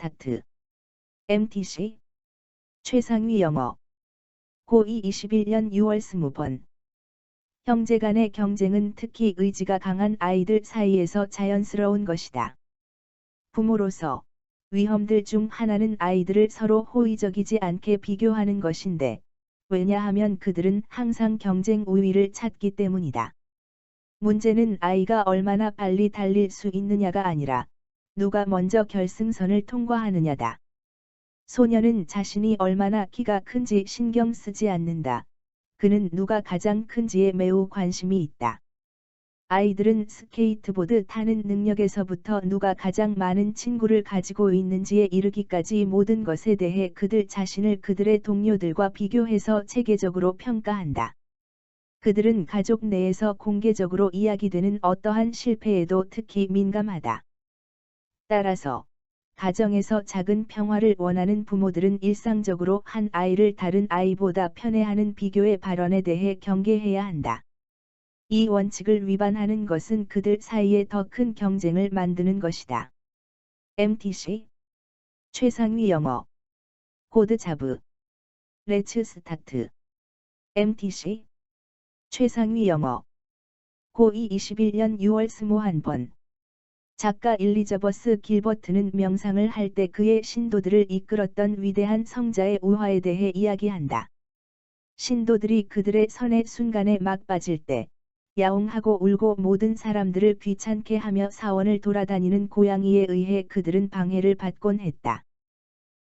스타트. MTC. 최상위 영어. 고2 21년 6월 20번. 형제 간의 경쟁은 특히 의지가 강한 아이들 사이에서 자연스러운 것이다. 부모로서 위험들 중 하나는 아이들을 서로 호의적이지 않게 비교하는 것인데, 왜냐하면 그들은 항상 경쟁 우위를 찾기 때문이다. 문제는 아이가 얼마나 빨리 달릴 수 있느냐가 아니라 누가 먼저 결승선을 통과하느냐다. 소녀는 자신이 얼마나 키가 큰지 신경 쓰지 않는다. 그는 누가 가장 큰지에 매우 관심이 있다. 아이들은 스케이트보드 타는 능력에서부터 누가 가장 많은 친구를 가지고 있는지에 이르기까지 모든 것에 대해 그들 자신을 그들의 동료들과 비교해서 체계적으로 평가한다. 그들은 가족 내에서 공개적으로 이야기되는 어떠한 실패에도 특히 민감하다. 따라서 가정에서 작은 평화를 원하는 부모들은 일상적으로 한 아이를 다른 아이보다 편애하는 비교의 발언에 대해 경계해야 한다. 이 원칙을 위반하는 것은 그들 사이에 더 큰 경쟁을 만드는 것이다. MTC. 최상위 영어. 코드 자브. 레츠 스타트. MTC. 최상위 영어. 고2 21년 6월 21번. 작가 일리자버스 길버트는 명상을 할 때 그의 신도들을 이끌었던 위대한 성자의 우화에 대해 이야기한다. 신도들이 그들의 선의 순간에 막 빠질 때 야옹하고 울고 모든 사람들을 귀찮게 하며 사원을 돌아다니는 고양이에 의해 그들은 방해를 받곤 했다.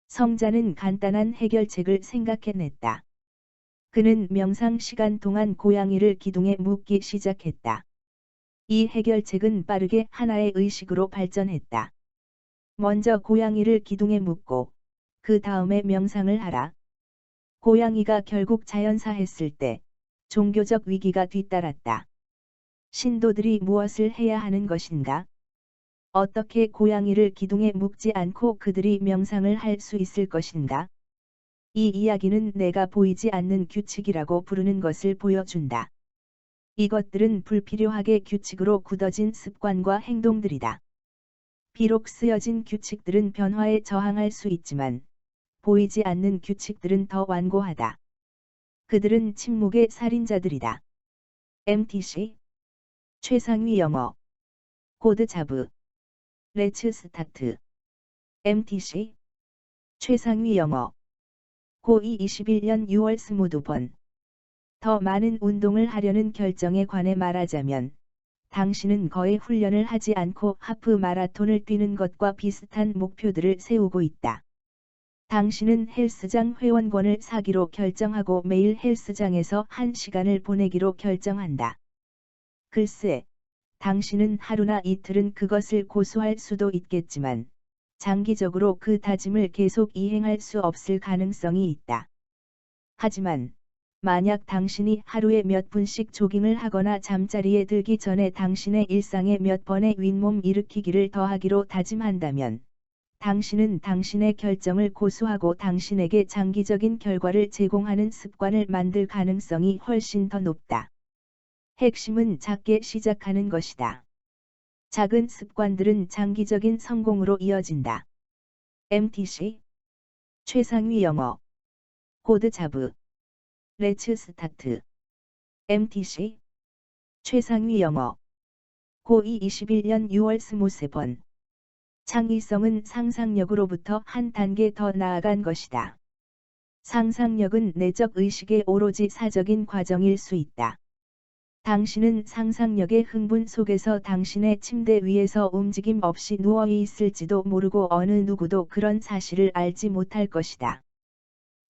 성자는 간단한 해결책을 생각해냈다. 그는 명상 시간 동안 고양이를 기둥에 묶기 시작했다. 이 해결책은 빠르게 하나의 의식으로 발전했다. 먼저 고양이를 기둥에 묶고 그 다음에 명상을 하라. 고양이가 결국 자연사했을 때 종교적 위기가 뒤따랐다. 신도들이 무엇을 해야 하는 것인가? 어떻게 고양이를 기둥에 묶지 않고 그들이 명상을 할 수 있을 것인가? 이 이야기는 내가 보이지 않는 규칙이라고 부르는 것을 보여준다. 이것들은 불필요하게 규칙으로 굳어진 습관과 행동들이다. 비록 쓰여진 규칙들은 변화에 저항할 수 있지만, 보이지 않는 규칙들은 더 완고하다. 그들은 침묵의 살인자들이다. MTC. 최상위 영어. 코드 자브. 레츠 스타트. MTC. 최상위 영어. 고2 21년 6월 22번. 더 많은 운동을 하려는 결정에 관해 말하자면, 당신은 거의 훈련을 하지 않고 하프 마라톤을 뛰는 것과 비슷한 목표들을 세우고 있다. 당신은 헬스장 회원권을 사기로 결정하고 매일 헬스장에서 1시간을 보내기로 결정한다. 글쎄, 당신은 하루나 이틀은 그것을 고수할 수도 있겠지만, 장기적으로 그 다짐을 계속 이행할 수 없을 가능성이 있다. 하지만, 만약 당신이 하루에 몇 분씩 조깅을 하거나 잠자리에 들기 전에 당신의 일상에 몇 번의 윗몸 일으키기를 더하기로 다짐한다면, 당신은 당신의 결정을 고수하고 당신에게 장기적인 결과를 제공하는 습관을 만들 가능성이 훨씬 더 높다. 핵심은 작게 시작하는 것이다. 작은 습관들은 장기적인 성공으로 이어진다. MTC. 최상위 영어. 코드 자브. 레츠 스타트. MTC. 최상위 영어. 고2 21년 6월 23번. 창의성은 상상력으로부터 한 단계 더 나아간 것이다. 상상력은 내적 의식의 오로지 사적인 과정일 수 있다. 당신은 상상력의 흥분 속에서 당신의 침대 위에서 움직임 없이 누워 있을지도 모르고 어느 누구도 그런 사실을 알지 못할 것이다.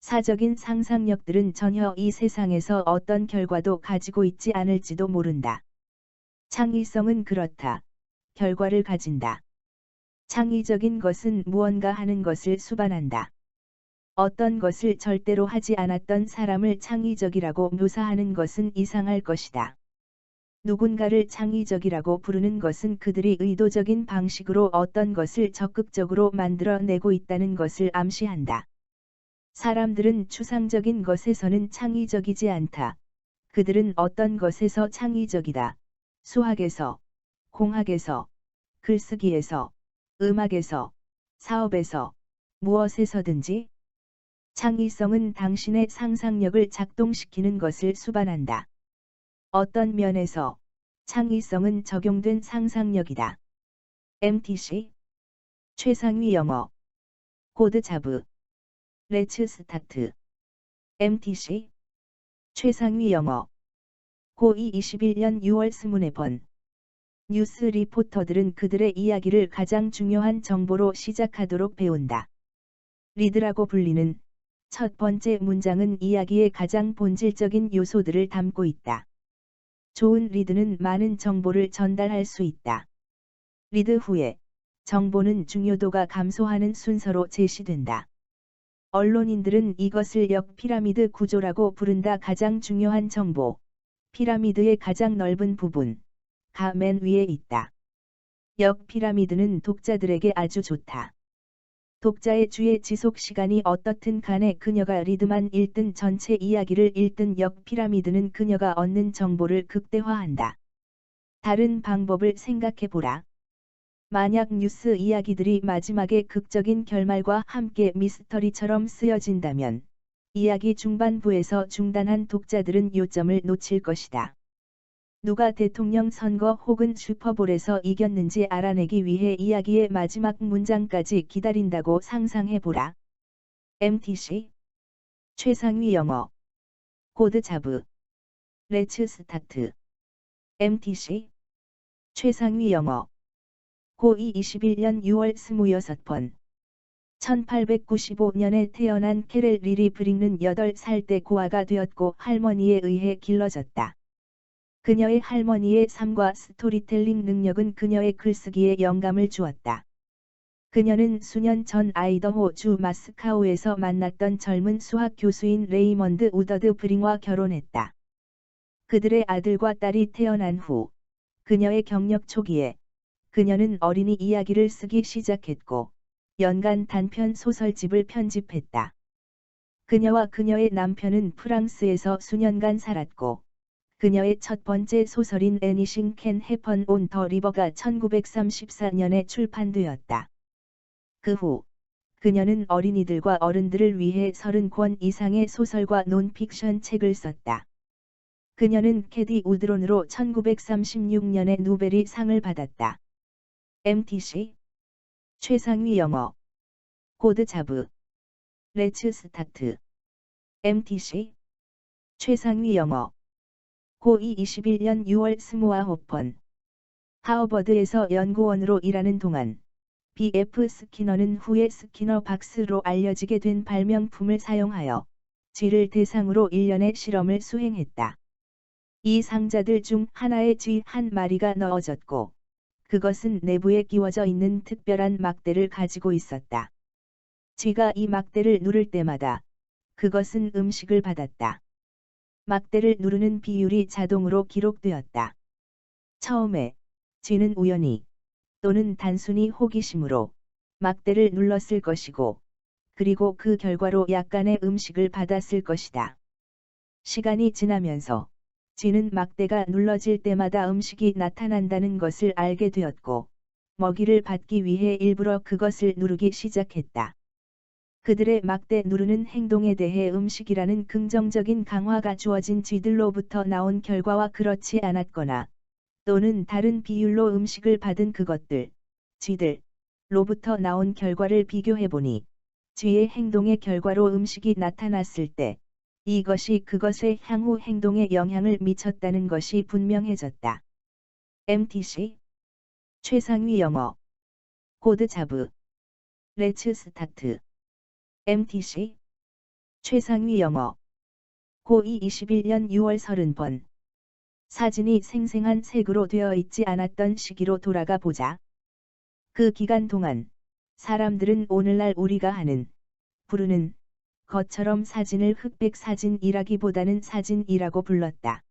사적인 상상력들은 전혀 이 세상에서 어떤 결과도 가지고 있지 않을지도 모른다. 창의성은 그렇다. 결과를 가진다. 창의적인 것은 무언가 하는 것을 수반한다. 어떤 것을 절대로 하지 않았던 사람을 창의적이라고 묘사하는 것은 이상할 것이다. 누군가를 창의적이라고 부르는 것은 그들이 의도적인 방식으로 어떤 것을 적극적으로 만들어내고 있다는 것을 암시한다. 사람들은 추상적인 것에서는 창의적이지 않다. 그들은 어떤 것에서 창의적이다. 수학에서, 공학에서, 글쓰기에서, 음악에서, 사업에서, 무엇에서든지 창의성은 당신의 상상력을 작동시키는 것을 수반한다. 어떤 면에서 창의성은 적용된 상상력이다. MTC 최상위 영어 코드 자브 레츠 스타트 MTC 최상위 영어 고2 21년 6월 스문회 번 뉴스 리포터들은 그들의 이야기를 가장 중요한 정보로 시작하도록 배운다. 리드라고 불리는 첫 번째 문장은 이야기의 가장 본질적인 요소들을 담고 있다. 좋은 리드는 많은 정보를 전달할 수 있다. 리드 후에 정보는 중요도가 감소하는 순서로 제시된다. 언론인들은 이것을 역 피라미드 구조라고 부른다. 가장 중요한 정보, 피라미드의 가장 넓은 부분, 가 맨 위에 있다. 역 피라미드는 독자들에게 아주 좋다. 독자의 주의 지속 시간이 어떻든 간에 그녀가 리드만 읽든 전체 이야기를 읽든 역 피라미드는 그녀가 얻는 정보를 극대화한다. 다른 방법을 생각해보라. 만약 뉴스 이야기들이 마지막에 극적인 결말과 함께 미스터리처럼 쓰여진다면 이야기 중반부에서 중단한 독자들은 요점을 놓칠 것이다. 누가 대통령 선거 혹은 슈퍼볼에서 이겼는지 알아내기 위해 이야기의 마지막 문장까지 기다린다고 상상해보라. MTC 최상위 영어 코드 자브 레츠 스타트 MTC 최상위 영어 고2 21년 6월 26번 1895년에 태어난 캐렐 리리 브링는 8살 때 고아가 되었고 할머니에 의해 길러졌다. 그녀의 할머니의 삶과 스토리텔링 능력은 그녀의 글쓰기에 영감을 주었다. 그녀는 수년 전 아이더호 주 마스카우에서 만났던 젊은 수학 교수인 레이먼드 우더드 브링과 결혼했다. 그들의 아들과 딸이 태어난 후 그녀의 경력 초기에 그녀는 어린이 이야기를 쓰기 시작했고 연간 단편 소설집을 편집했다. 그녀와 그녀의 남편은 프랑스에서 수년간 살았고 그녀의 첫 번째 소설인 Anything Can Happen on the River가 1934년에 출판되었다. 그 후 그녀는 어린이들과 어른들을 위해 30권 이상의 소설과 논픽션 책을 썼다. 그녀는 캐디 우드론으로 1936년에 노벨이 상을 받았다. MTC 최상위 영어 코드 자브 레츠 스타트 MTC 최상위 영어 고2 21년 6월 29번 하버드에서 연구원으로 일하는 동안 B.F. 스키너는 후에 스키너 박스로 알려지게 된 발명품을 사용하여 쥐를 대상으로 일련의 실험을 수행했다. 이 상자들 중 하나에 쥐 한 마리가 넣어졌고 그것은 내부에 끼워져 있는 특별한 막대를 가지고 있었다. 쥐가 이 막대를 누를 때마다 그것은 음식을 받았다. 막대를 누르는 비율이 자동으로 기록되었다. 처음에 쥐는 우연히 또는 단순히 호기심으로 막대를 눌렀을 것이고 그리고 그 결과로 약간의 음식을 받았을 것이다. 시간이 지나면서 쥐는 막대가 눌러질 때마다 음식이 나타난다는 것을 알게 되었고 먹이를 받기 위해 일부러 그것을 누르기 시작했다. 그들의 막대 누르는 행동에 대해 음식이라는 긍정적인 강화가 주어진 쥐들로부터 나온 결과와 그렇지 않았거나 또는 다른 비율로 음식을 받은 그것들, 쥐들로부터 나온 결과를 비교해보니 쥐의 행동의 결과로 음식이 나타났을 때 이것이 그것의 향후 행동에 영향을 미쳤다는 것이 분명해졌다. MTC 최상위 영어 코드 자브 레츠 스타트 MTC 최상위 영어 고2 21년 6월 30번 사진이 생생한 색으로 되어 있지 않았던 시기로 돌아가 보자. 그 기간 동안 사람들은 오늘날 우리가 부르는 것처럼 사진을 흑백 사진이라기보다는 사진이라고 불렀다.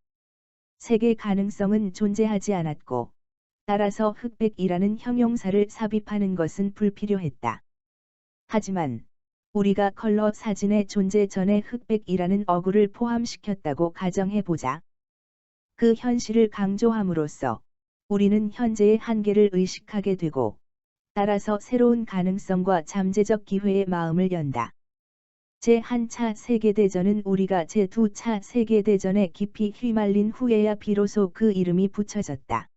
색의 가능성은 존재하지 않았고 따라서 흑백이라는 형용사를 삽입하는 것은 불필요했다. 하지만 우리가 컬러 사진의 존재 전에 흑백이라는 어구를 포함시켰다고 가정해보자. 그 현실을 강조함으로써 우리는 현재의 한계를 의식하게 되고 따라서 새로운 가능성과 잠재적 기회의 마음을 연다. 제1차 세계대전은 우리가 제2차 세계대전에 깊이 휘말린 후에야 비로소 그 이름이 붙여졌다.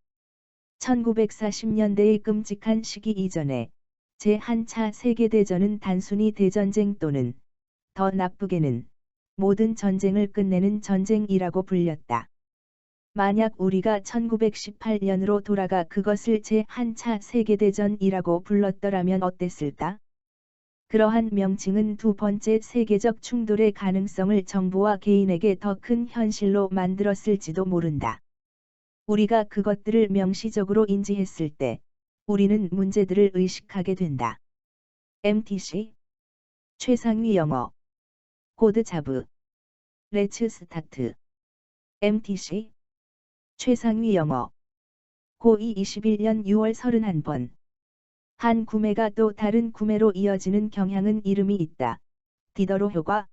1940년대의 끔찍한 시기 이전에 제1차 세계대전은 단순히 대전쟁 또는 더 나쁘게는 모든 전쟁을 끝내는 전쟁이라고 불렸다. 만약 우리가 1918년으로 돌아가 그것을 제1차 세계대전이라고 불렀더라면 어땠을까? 그러한 명칭은 두 번째 세계적 충돌의 가능성을 정부와 개인에게 더 큰 현실로 만들었을지도 모른다. 우리가 그것들을 명시적으로 인지했을 때 우리는 문제들을 의식하게 된다. MTC 최상위 영어 코드 자브 레츠 스타트 MTC 최상위 영어 고2 21년 6월 31번 한 구매가 또 다른 구매로 이어지는 경향은 이름이 있다. 디더로 효과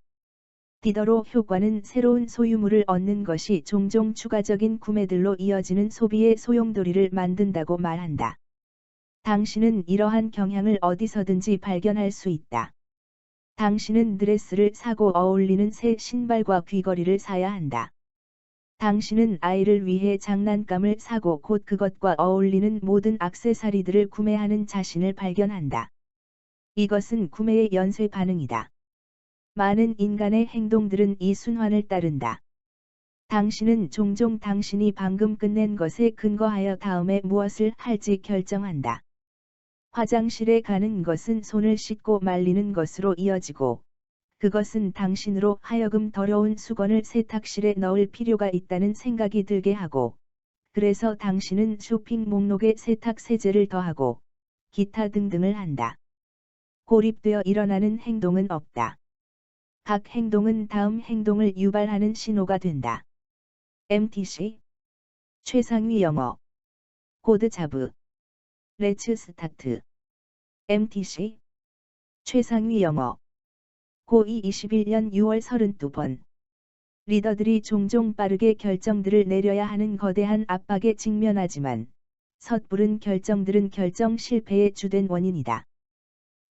디더로 효과는 새로운 소유물을 얻는 것이 종종 추가적인 구매들로 이어지는 소비의 소용돌이를 만든다고 말한다. 당신은 이러한 경향을 어디서든지 발견할 수 있다. 당신은 드레스를 사고 어울리는 새 신발과 귀걸이를 사야 한다. 당신은 아이를 위해 장난감을 사고 곧 그것과 어울리는 모든 액세서리들을 구매하는 자신을 발견한다. 이것은 구매의 연쇄 반응이다. 많은 인간의 행동들은 이 순환을 따른다. 당신은 종종 당신이 방금 끝낸 것에 근거하여 다음에 무엇을 할지 결정한다. 화장실에 가는 것은 손을 씻고 말리는 것으로 이어지고, 그것은 당신으로 하여금 더러운 수건을 세탁실에 넣을 필요가 있다는 생각이 들게 하고, 그래서 당신은 쇼핑 목록에 세탁 세제를 더하고, 기타 등등을 한다. 고립되어 일어나는 행동은 없다. 각 행동은 다음 행동을 유발하는 신호가 된다. MTC 최상위 영어 코드 자브 레츠 스타트 MTC 최상위 영어 고2 21년 6월 32번 리더들이 종종 빠르게 결정들을 내려야 하는 거대한 압박에 직면하지만 섣부른 결정들은 결정 실패의 주된 원인이다.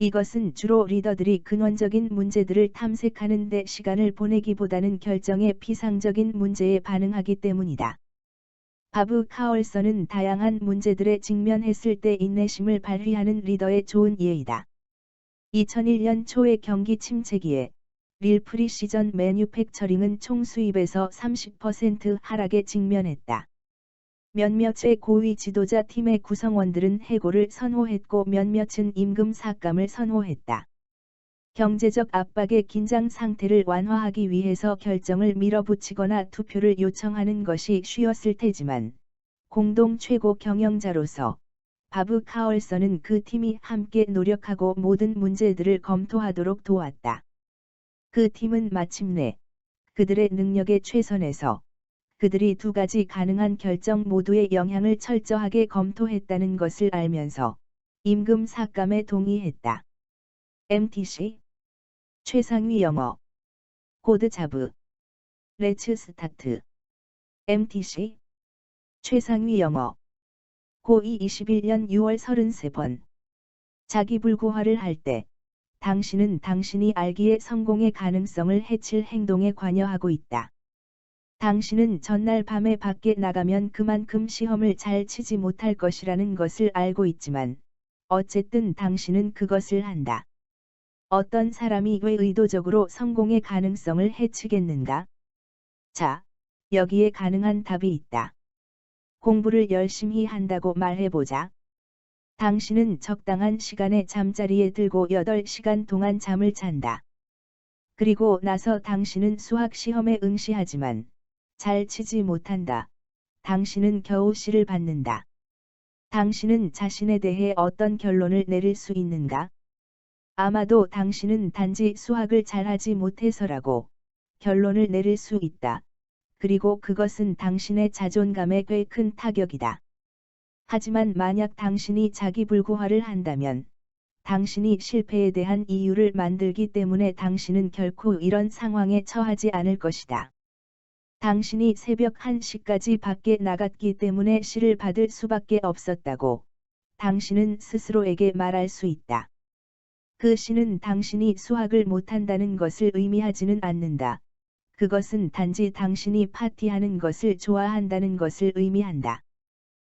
이것은 주로 리더들이 근원적인 문제들을 탐색하는 데 시간을 보내기보다는 결정의 피상적인 문제에 반응하기 때문이다. 바브 카얼선은 다양한 문제들에 직면했을 때 인내심을 발휘하는 리더의 좋은 예이다. 2001년 초의 경기 침체기에 릴프리 시전 매뉴팩처링은 총 수입에서 30% 하락에 직면했다. 몇몇의 고위 지도자 팀의 구성원들은 해고를 선호했고 몇몇은 임금 삭감을 선호했다. 경제적 압박의 긴장 상태를 완화하기 위해서 결정을 밀어붙이거나 투표를 요청하는 것이 쉬웠을 테지만 공동 최고 경영자로서 바브 카얼선은 그 팀이 함께 노력하고 모든 문제들을 검토하도록 도왔다. 그 팀은 마침내 그들의 능력의 최선에서 그들이 두 가지 가능한 결정 모두의 영향을 철저하게 검토했다는 것을 알면서 임금 삭감에 동의했다. MTC 최상위 영어 코드 자브 레츠 스타트 MTC 최상위 영어 고2 21년 6월 33번 자기불구화를 할 때 당신은 당신이 알기에 성공의 가능성을 해칠 행동에 관여하고 있다. 당신은 전날 밤에 밖에 나가면 그만큼 시험을 잘 치지 못할 것이라는 것을 알고 있지만 어쨌든 당신은 그것을 한다. 어떤 사람이 왜 의도적으로 성공의 가능성을 해치겠는가? 자, 여기에 가능한 답이 있다. 공부를 열심히 한다고 말해보자. 당신은 적당한 시간에 잠자리에 들고 8시간 동안 잠을 잔다. 그리고 나서 당신은 수학 시험에 응시하지만 잘 치지 못한다. 당신은 겨우 C를 받는다. 당신은 자신에 대해 어떤 결론을 내릴 수 있는가? 아마도 당신은 단지 수학을 잘하지 못해서라고 결론을 내릴 수 있다. 그리고 그것은 당신의 자존감에 꽤 큰 타격이다. 하지만 만약 당신이 자기불구화를 한다면 당신이 실패에 대한 이유를 만들기 때문에 당신은 결코 이런 상황에 처하지 않을 것이다. 당신이 새벽 1시까지 밖에 나갔기 때문에 C를 받을 수밖에 없었다고 당신은 스스로에게 말할 수 있다. 그 시는 당신이 수학을 못한다는 것을 의미하지는 않는다. 그것은 단지 당신이 파티하는 것을 좋아한다는 것을 의미한다.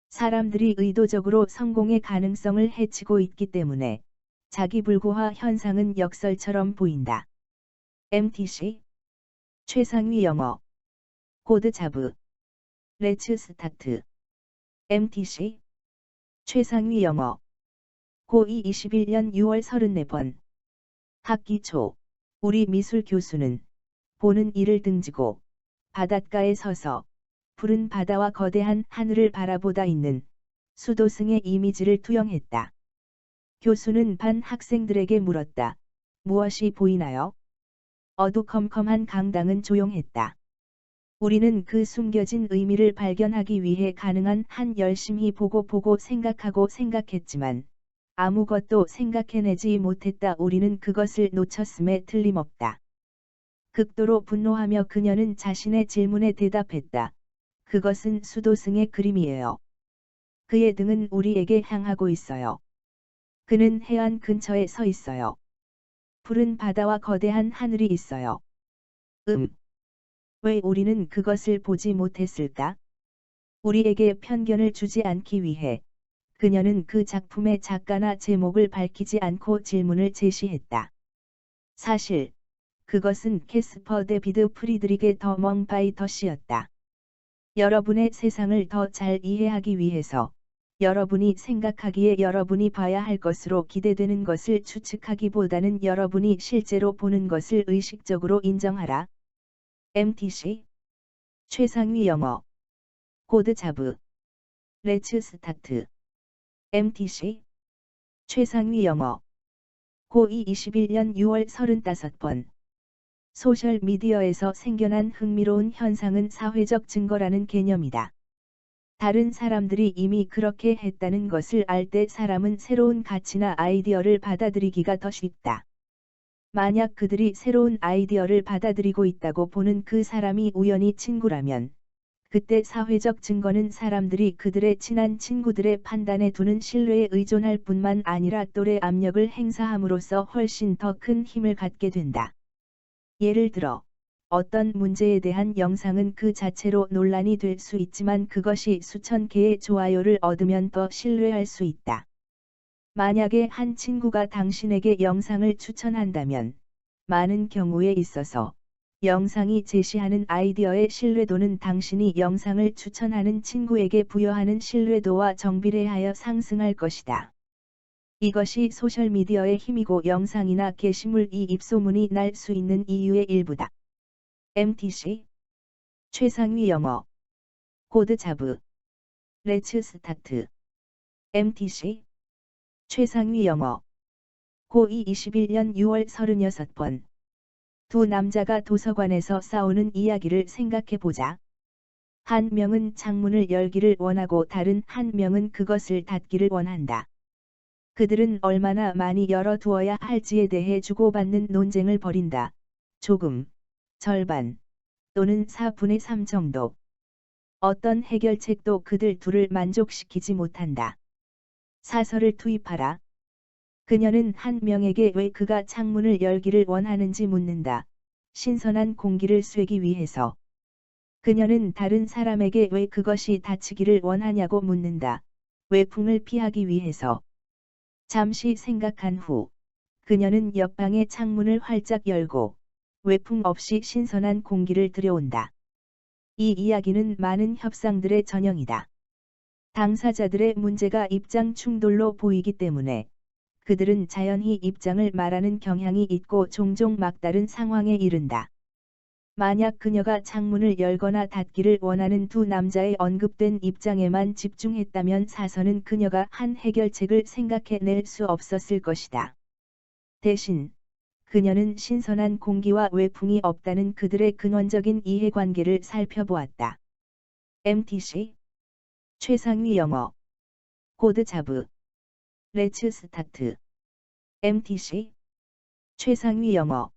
사람들이 의도적으로 성공의 가능성을 해치고 있기 때문에 자기불구화 현상은 역설처럼 보인다. MTC 최상위 영어 코드 자브 레츠 스타트 MTC 최상위 영어 고2 21년 6월 34번 학기 초 우리 미술 교수는 보는 이를 등지고 바닷가에 서서 푸른 바다와 거대한 하늘을 바라보다 있는 수도승의 이미지를 투영했다. 교수는 반 학생들에게 물었다. 무엇이 보이나요? 어두컴컴한 강당은 조용했다. 우리는 그 숨겨진 의미를 발견하기 위해 가능한 한 열심히 보고 생각했지만 아무것도 생각해내지 못했다. 우리는 그것을 놓쳤음에 틀림없다. 극도로 분노하며 그녀는 자신의 질문에 대답했다. 그것은 수도승의 그림이에요. 그의 등은 우리에게 향하고 있어요. 그는 해안 근처에 서 있어요. 푸른 바다와 거대한 하늘이 있어요. 왜 우리는 그것을 보지 못했을까? 우리에게 편견을 주지 않기 위해 그녀는 그 작품의 작가나 제목을 밝히지 않고 질문을 제시했다. 사실 그것은 캐스퍼 데비드 프리드리게 더 멍바이더시였다. 여러분의 세상을 더 잘 이해하기 위해서 여러분이 생각하기에 여러분이 봐야 할 것으로 기대되는 것을 추측하기보다는 여러분이 실제로 보는 것을 의식적으로 인정하라. MTC 최상위 영어 코드 자브 레츠 스타트 MTC 최상위 영어 고2 21년 6월 35번 소셜미디어에서 생겨난 흥미로운 현상은 사회적 증거라는 개념이다. 다른 사람들이 이미 그렇게 했다는 것을 알 때 사람은 새로운 가치나 아이디어를 받아들이기가 더 쉽다. 만약 그들이 새로운 아이디어를 받아들이고 있다고 보는 그 사람이 우연히 친구라면, 그때 사회적 증거는 사람들이 그들의 친한 친구들의 판단에 두는 신뢰에 의존할 뿐만 아니라 또래 압력을 행사함으로써 훨씬 더 큰 힘을 갖게 된다. 예를 들어, 어떤 문제에 대한 영상은 그 자체로 논란이 될 수 있지만 그것이 수천 개의 좋아요를 얻으면 더 신뢰할 수 있다. 만약에 한 친구가 당신에게 영상을 추천한다면, 많은 경우에 있어서 영상이 제시하는 아이디어의 신뢰도는 당신이 영상을 추천하는 친구에게 부여하는 신뢰도와 정비례하여 상승할 것이다. 이것이 소셜미디어의 힘이고 영상이나 게시물 입소문이 날 수 있는 이유의 일부다. MTC 최상위 영어 코드 자브 레츠 스타트 MTC 최상위 영어 고2 21년 6월 36번 두 남자가 도서관에서 싸우는 이야기를 생각해보자. 한 명은 창문을 열기를 원하고 다른 한 명은 그것을 닫기를 원한다. 그들은 얼마나 많이 열어두어야 할지에 대해 주고받는 논쟁을 벌인다. 조금, 절반, 또는 4분의 3 정도. 어떤 해결책도 그들 둘을 만족시키지 못한다. 사설을 투입하라. 그녀는 한 명에게 왜 그가 창문을 열기를 원하는지 묻는다. 신선한 공기를 쐬기 위해서. 그녀는 다른 사람에게 왜 그것이 닫히기를 원하냐고 묻는다. 외풍을 피하기 위해서. 잠시 생각한 후, 그녀는 옆방의 창문을 활짝 열고, 외풍 없이 신선한 공기를 들여온다. 이 이야기는 많은 협상들의 전형이다. 당사자들의 문제가 입장 충돌로 보이기 때문에, 그들은 자연히 입장을 말하는 경향이 있고 종종 막다른 상황에 이른다. 만약 그녀가 창문을 열거나 닫기를 원하는 두 남자의 언급된 입장에만 집중했다면 사서는 그녀가 한 해결책을 생각해낼 수 없었을 것이다. 대신, 그녀는 신선한 공기와 외풍이 없다는 그들의 근원적인 이해관계를 살펴보았다. MTC 최상위 영어 코드 자브 레츠 스타트 MTC 최상위 영어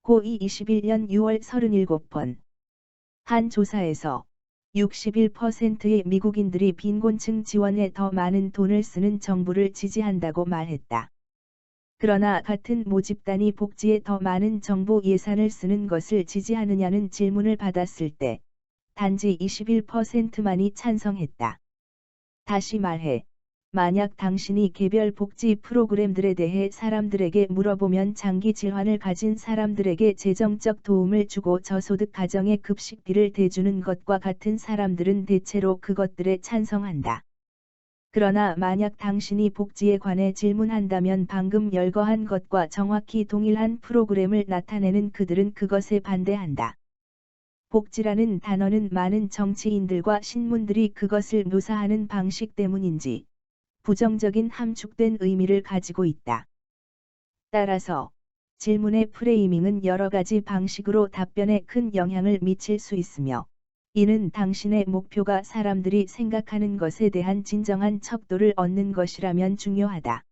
고2 21년 6월 37번 한 조사에서 61%의 미국인들이 빈곤층 지원에 더 많은 돈을 쓰는 정부를 지지한다고 말했다. 그러나 같은 모집단이 복지에 더 많은 정부 예산을 쓰는 것을 지지하느냐는 질문을 받았을 때 단지 21%만이 찬성했다. 다시 말해, 만약 당신이 개별 복지 프로그램들에 대해 사람들에게 물어보면 장기 질환을 가진 사람들에게 재정적 도움을 주고 저소득 가정의 급식비를 대주는 것과 같은 사람들은 대체로 그것들에 찬성한다. 그러나 만약 당신이 복지에 관해 질문한다면 방금 열거한 것과 정확히 동일한 프로그램을 나타내는 그들은 그것에 반대한다. 복지라는 단어는 많은 정치인들과 신문들이 그것을 묘사하는 방식 때문인지 부정적인 함축된 의미를 가지고 있다. 따라서 질문의 프레이밍은 여러 가지 방식으로 답변에 큰 영향을 미칠 수 있으며 이는 당신의 목표가 사람들이 생각하는 것에 대한 진정한 척도를 얻는 것이라면 중요하다.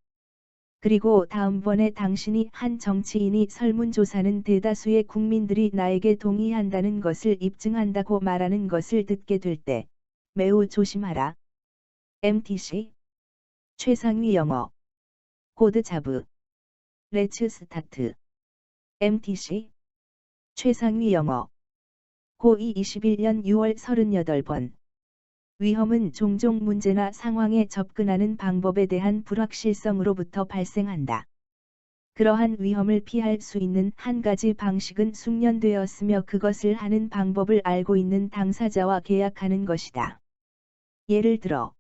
그리고 다음번에 당신이 한 정치인이 설문조사는 대다수의 국민들이 나에게 동의한다는 것을 입증한다고 말하는 것을 듣게 될 때 매우 조심하라. MTC 최상위 영어 코드 자브 레츠 스타트 MTC 최상위 영어 고2 21년 6월 38번 위험은 종종 문제나 상황에 접근하는 방법에 대한 불확실성으로부터 발생한다. 그러한 위험을 피할 수 있는 한 가지 방식은 숙련되었으며 그것을 하는 방법을 알고 있는 당사자와 계약하는 것이다. 예를 들어,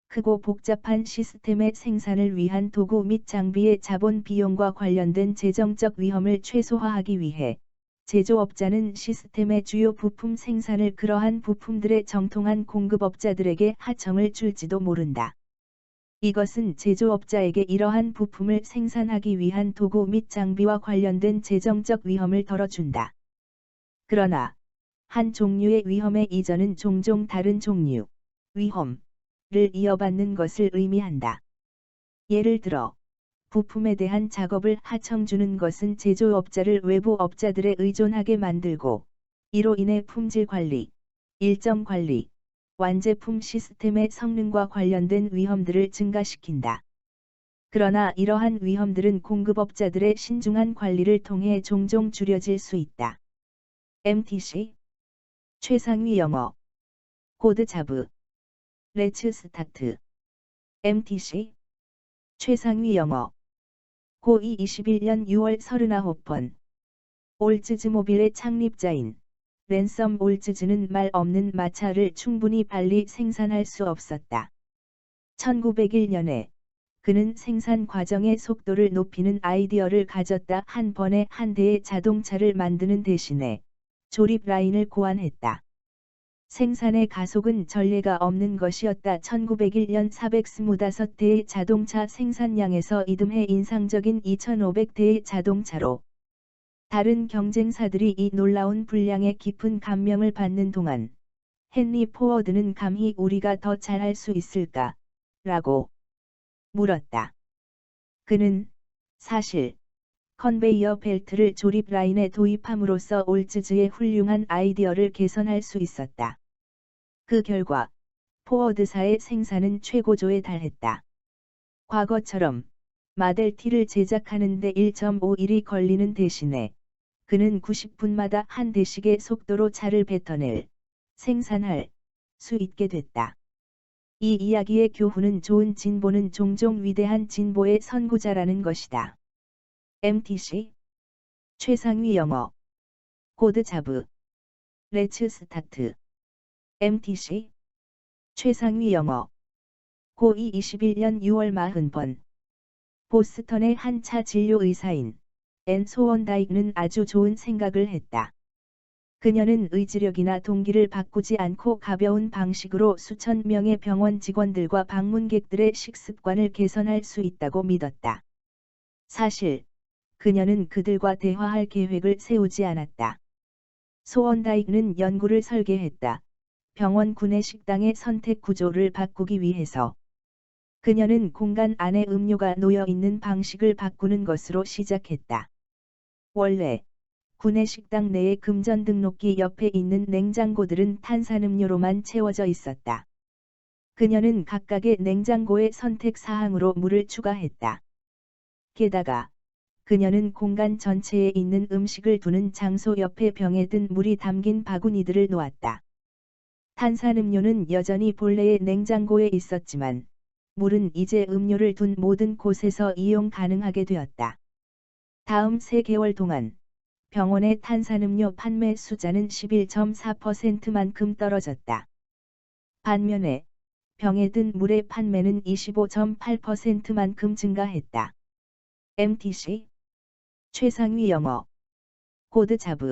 크고 복잡한 시스템의 생산을 위한 도구 및 장비의 자본 비용과 관련된 재정적 위험을 최소화하기 위해 제조업자는 시스템의 주요 부품 생산을 그러한 부품들의 정통한 공급업자들에게 하청을 줄지도 모른다. 이것은 제조업자에게 이러한 부품을 생산하기 위한 도구 및 장비와 관련된 재정적 위험을 덜어준다. 그러나 한 종류의 위험의 이전은 종종 다른 종류, 위험을 이어받는 것을 의미한다. 예를 들어, 부품에 대한 작업을 하청주는 것은 제조업자를 외부 업자들에 의존하게 만들고, 이로 인해 품질 관리, 일정 관리, 완제품 시스템의 성능과 관련된 위험들을 증가시킨다. 그러나 이러한 위험들은 공급업자들의 신중한 관리를 통해 종종 줄여질 수 있다. MTC 최상위 영어 코드 자브 레츠 스타트 MTC 최상위 영어 고2 21년 6월 39번 올즈즈모빌의 창립자인 랜섬 올즈즈는 말 없는 마차를 충분히 빨리 생산할 수 없었다. 1901년에 그는 생산 과정의 속도를 높이는 아이디어를 가졌다. 한 번에 한 대의 자동차를 만드는 대신에 조립 라인을 고안했다. 생산의 가속은 전례가 없는 것이었다. 1901년 425대의 자동차 생산량에서 이듬해 인상적인 2500대의 자동차로 다른 경쟁사들이 이 놀라운 분량의 깊은 감명을 받는 동안 헨리 포워드는 감히 우리가 더 잘할 수 있을까? 라고 물었다. 그는 사실 컨베이어 벨트를 조립 라인에 도입함으로써 올즈즈의 훌륭한 아이디어를 개선할 수 있었다. 그 결과 포워드사의 생산은 최고조에 달했다. 과거처럼 마델 T를 제작하는 데 1.5일이 걸리는 대신에 그는 90분마다 한 대씩의 속도로 차를 뱉어낼, 생산할 수 있게 됐다. 이 이야기의 교훈은 좋은 진보는 종종 위대한 진보의 선구자라는 것이다. MTC 최상위 영어 코드 자브 레츠 스타트 MTC 최상위 영어 고2 21년 6월 40번 보스턴의 한 차 진료 의사인 앤 소원다이크는 아주 좋은 생각을 했다. 그녀는 의지력이나 동기를 바꾸지 않고 가벼운 방식으로 수천 명의 병원 직원들과 방문객들의 식습관을 개선할 수 있다고 믿었다. 사실, 그녀는 그들과 대화할 계획을 세우지 않았다. 소원다이크는 연구를 설계했다. 병원 구내 식당의 선택 구조를 바꾸기 위해서. 그녀는 공간 안에 음료가 놓여 있는 방식을 바꾸는 것으로 시작했다. 원래 구내식당 내의 금전 등록기 옆에 있는 냉장고들은 탄산음료로만 채워져 있었다. 그녀는 각각의 냉장고에 선택 사항으로 물을 추가했다. 게다가 그녀는 공간 전체에 있는 음식을 두는 장소 옆에 병에 든 물이 담긴 바구니들을 놓았다. 탄산음료는 여전히 본래의 냉장고에 있었지만 물은 이제 음료를 둔 모든 곳에서 이용 가능하게 되었다. 다음 3개월 동안 병원의 탄산음료 판매 숫자는 11.4%만큼 떨어졌다. 반면에 병에 든 물의 판매는 25.8%만큼 증가했다. MTC 최상위 영어 코드 자부